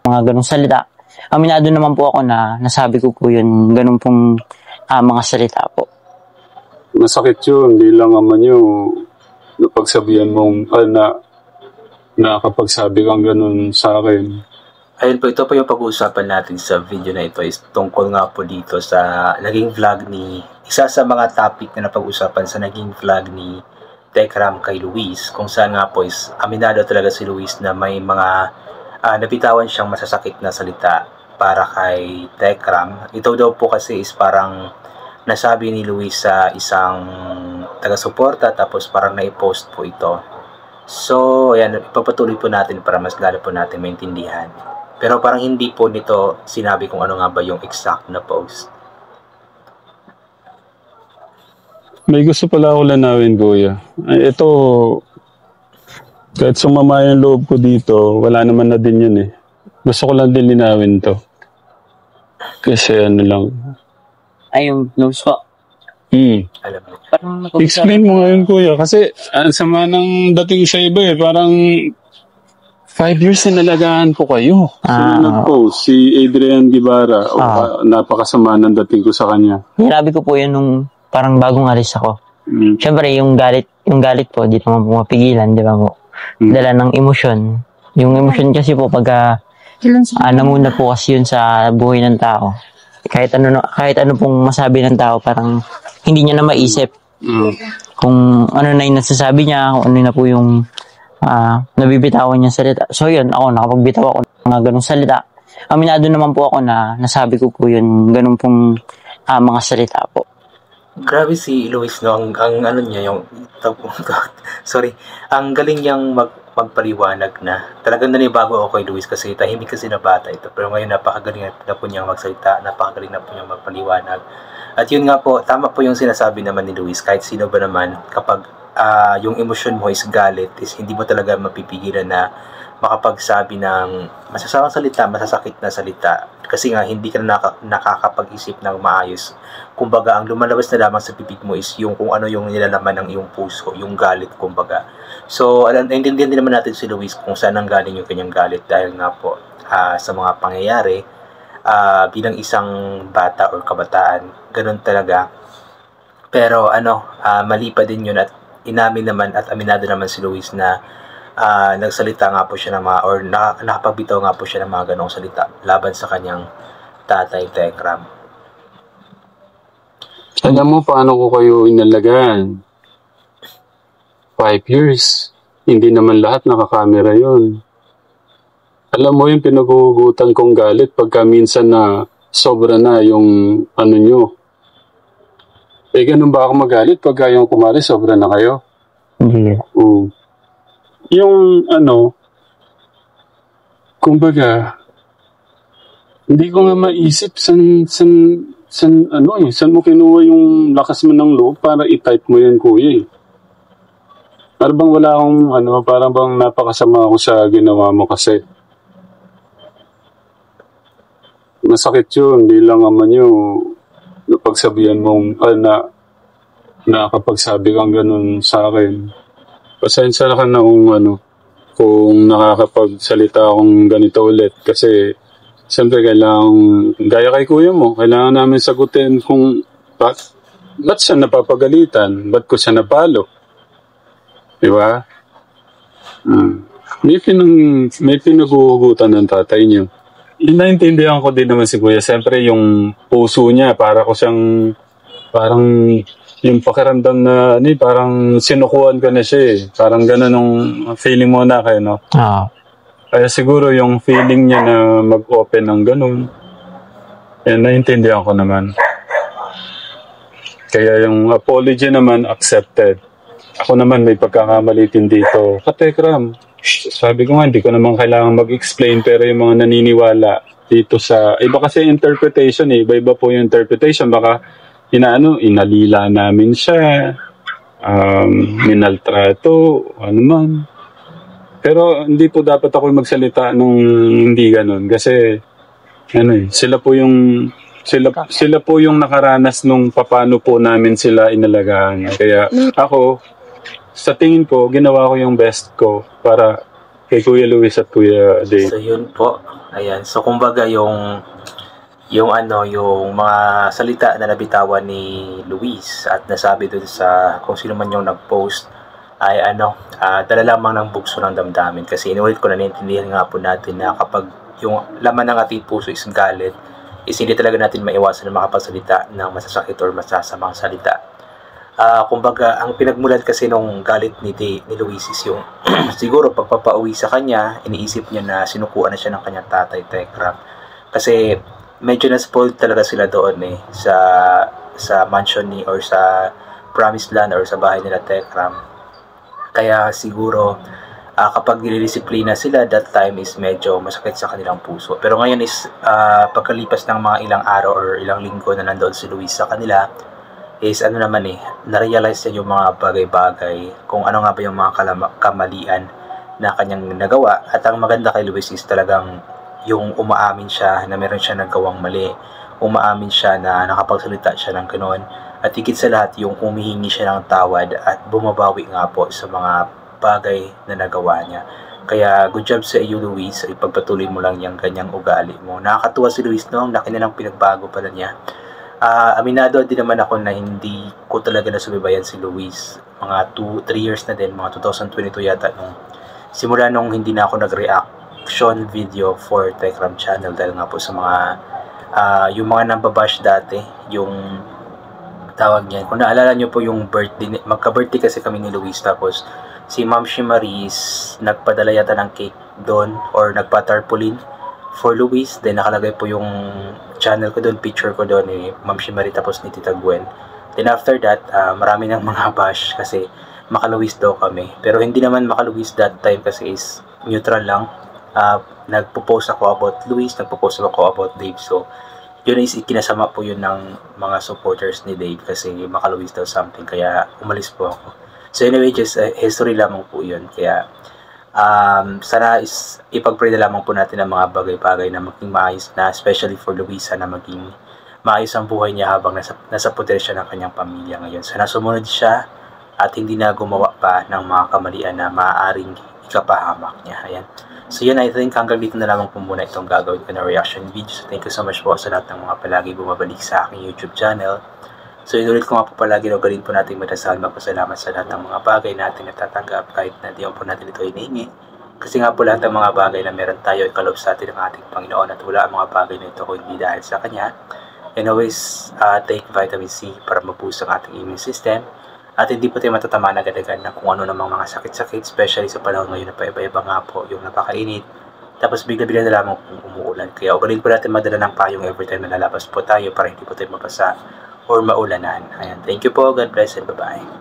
mga ganong salita. Aminado naman po ako na nasabi ko po yun, ganun pong mga salita po. Masakit yun, hindi lang naman yung napagsabihan mong nakakapagsabi kang ganun sa akin. Ayun po, ito po yung pag-uusapan natin sa video na ito is tungkol nga po dito sa naging vlog ni, isa sa mga topic na napag-usapan sa naging vlog ni Tekram kay Luis, kung saan nga po is aminado talaga si Luis na may mga nabitawan siyang masasakit na salita para kay Tekram. Ito daw po kasi is parang nasabi ni Luis sa isang taga-suporta tapos parang na-post po ito. So, ayan, ipapatuloy po natin para mas lalo po natin maintindihan. Pero parang hindi po nito sinabi kung ano nga ba yung exact na post. May gusto pala ako lanawin, Kuya. Ito, kahit sumama yung loob ko dito, wala naman na din yun eh. Gusto ko lang din linawin to. Kasi ano lang. Ay, yung nose po. Alam mo. Explain mo ngayon, Kuya. Kasi ang sama ng dating sa iba eh. Parang 5 years na nalagaan ko kayo. Sino nag-post? Si Adrian Guevara. Napakasama ng dating ko sa kanya. Hirabi ko po yun nung parang bagong alis ako. Siyempre, yung galit po, di naman po mapigilan, di ba po? Dala ng emosyon. Yung emosyon kasi po, pagka namuna po kasi yun sa buhay ng tao. Kahit ano pong masabi ng tao, parang hindi niya na maisip kung ano na yung nasasabi niya, kung ano na po yung nabibitawan niya salita. So yun, ako nakapagbitaw ako ng mga ganong salita. Aminado naman po ako na nasabi ko po yun, ganun pong mga salita po. Grabe si Luis, no? Ang ano niya, yung sorry, ang galing niyang magpaliwanag na. Talagang nanibago ako kay Luis kasi tahimik kasi na bata ito. Pero ngayon napakagaling na po niyang magsalita, napakagaling na po niyang magpaliwanag. At yun nga po, tama po yung sinasabi naman ni Luis, kahit sino ba naman, kapag yung emosyon mo is galit, is hindi mo talaga mapipigilan na makapagsabi ng masasamang salita, masasakit na salita. Kasi nga, hindi ka na nakakapag-isip ng maayos. Kumbaga, ang lumalabas na lamang sa bibig mo is yung kung ano yung nilalaman ng iyong puso, yung galit, kumbaga. So, naintindihan din naman natin si Luis kung saan ang galing yung kanyang galit dahil nga po sa mga pangyayari bilang isang bata or kabataan. Ganun talaga. Pero mali pa din yun at inamin naman at aminado naman si Luis na nagsalita nga po siya ng mga or nakapagbitaw nga po siya ng mga ganong salita laban sa kanyang tatay Tekram. Alam mo paano ko kayo inalagaan? 5 years. Hindi naman lahat nakakamera yun. Alam mo yung pinagugutan kong galit pagka minsan na sobra na yung ano nyo. Ganun ba ako magalit pagka yung kumari sobra na kayo? Hindi. Yung kumbaga, hindi ko nga maisip saan mo kinuha yung lakas mo ng loob para i-type mo yan, Kuya eh. Parang bang wala akong parang bang napakasama ako sa ginawa mo kasi. Masakit yun, hindi lang naman yung napagsabihan mong nakakapagsabi kang ganun sa akin. Pasensya na ka na kung nakakapagsalita akong ganito ulit kasi siyempre kailangan, gaya kay kuya mo, kailangan namin sagutin kung ba't siya napapagalitan, ba't ko siya napalo. Diba? May pinag-uugutan ng tatay niyo. Inaintindihan ko din naman si kuya. Siyempre yung puso niya, para ko siyang parang yung pakiramdam na parang sinukuan ka na siya eh. Parang gano'n nung feeling mo na kayo, no? Kaya siguro yung feeling niya na mag-open ng gano'n, naintindihan ko naman. Kaya yung apology naman accepted. Ako naman may pagkakamali din dito. Katekram, sabi ko nga, hindi ko naman kailangan mag-explain pero yung mga naniniwala dito sa... Iba kasi interpretation eh. Iba-iba po yung interpretation. Baka inalila namin siya, minaltrato, ano man. Pero hindi po dapat ako magsalita nung hindi ganun. Kasi, sila po yung nakaranas nung paano po namin sila inalagaan. Kaya ako, sa tingin ko, ginawa ko yung best ko para kay Kuya Luis at Kuya Dave. So yun po. Ayan. So kumbaga yung mga salita na nabitawan ni Luis at nasabi dun sa kung sino man yung nag-post ay dala lamang ng bugso ng damdamin. Kasi inulit ko na naiintindihan nga po natin na kapag yung laman ng ating puso is galit, is hindi talaga natin maiwasan na makapagsalita ng masasakit or masasamang salita. Kumbaga, ang pinagmulan kasi nung galit ni Luis is yung siguro pagpapauwi sa kanya, iniisip niya na sinukuan na siya ng kanyang tatay, Tekram. Kasi medyo na-spoiled talaga sila doon sa mansion or sa promised land or sa bahay nila Tekram. Kaya siguro kapag nilidisiplina sila, that time is medyo masakit sa kanilang puso. Pero ngayon is pagkalipas ng mga ilang araw or ilang linggo na nandoon si Luis sa kanila, is na-realize niya yung mga bagay-bagay, kung ano nga ba yung mga kamalian na kanyang nagawa. At ang maganda kay Luis is talagang yung umaamin siya na meron siya nagawang mali, umaamin siya na nakapagsalita siya ng ganoon, at higit sa lahat yung humihingi siya ng tawad at bumabawi nga po sa mga bagay na nagawa niya. Kaya good job sa iyo, Luis, ipagpatuloy mo lang yung ganyang ugali mo. Nakakatuwa si Luis noong laki na ng pinagbago pala niya. Aminado din naman ako na hindi ko talaga nasubaybayan si Luis. Mga 2-3 years na din, mga 2022 yata simula nung hindi na ako nag-reaction video for Tekram channel dahil nga po sa mga yung mga nambabash dati, yung tawag niyan. Kung naalala nyo po yung birthday, magka-birthday kasi kami ni Luis, tapos si Ma'am Shimaris nagpadala yata ng cake doon or nagpa-tarpaulin for Luis. Then nakalagay po yung channel ko doon, picture ko doon ni Ma'am Shimaris tapos ni Tita Gwen. Then after that, marami ng mga bash kasi maka-Luis daw kami. Pero hindi naman maka-Luis that time kasi is neutral lang. Nagpo-post ako about Luis, nagpo-post ako about Dave. So yun is ikinasama po yun ng mga supporters ni Dave kasi maka-Luis daw something, kaya umalis po ako. So anyway, just history lamang po yun. Kaya sana is ipag-pray na lamang po natin ang mga bagay-bagay na maging maayos na, especially for Luisa, na maging maayos ang buhay niya habang nasa poder siya ng kanyang pamilya ngayon. Sana sumunod siya at hindi na gumawa pa ng mga kamalian na maaaring ikapahamak niya. Ayan. So yun, I think hanggang dito na lamang po muna itong gagawin ko na reaction video. So thank you so much po sa lahat ng mga palagi bumabalik sa aking YouTube channel. So inulit ko nga po palagi na galing po natin magdasal, magpasalamat sa lahat ng mga bagay natin natatanggap kahit na di po natin ito hinihingi. Kasi nga po lahat ng mga bagay na meron tayo ay kalob sa atin ng ating Panginoon, at wala ang mga bagay na ito kung hindi dahil sa Kanya. And always take vitamin C para maboost ang ating immune system. At hindi po tayo matatamaan agad-agad na kung ano namang mga sakit-sakit, especially sa panahon ngayon na paiba-iba nga po yung napakainit. Tapos bigla-bigla na lamang umuulan. Kaya ugalin po natin madala ng payong every time na lalabas po tayo para hindi po tayo mabasa or maulanan. Ayan. Thank you po. God bless and bye-bye.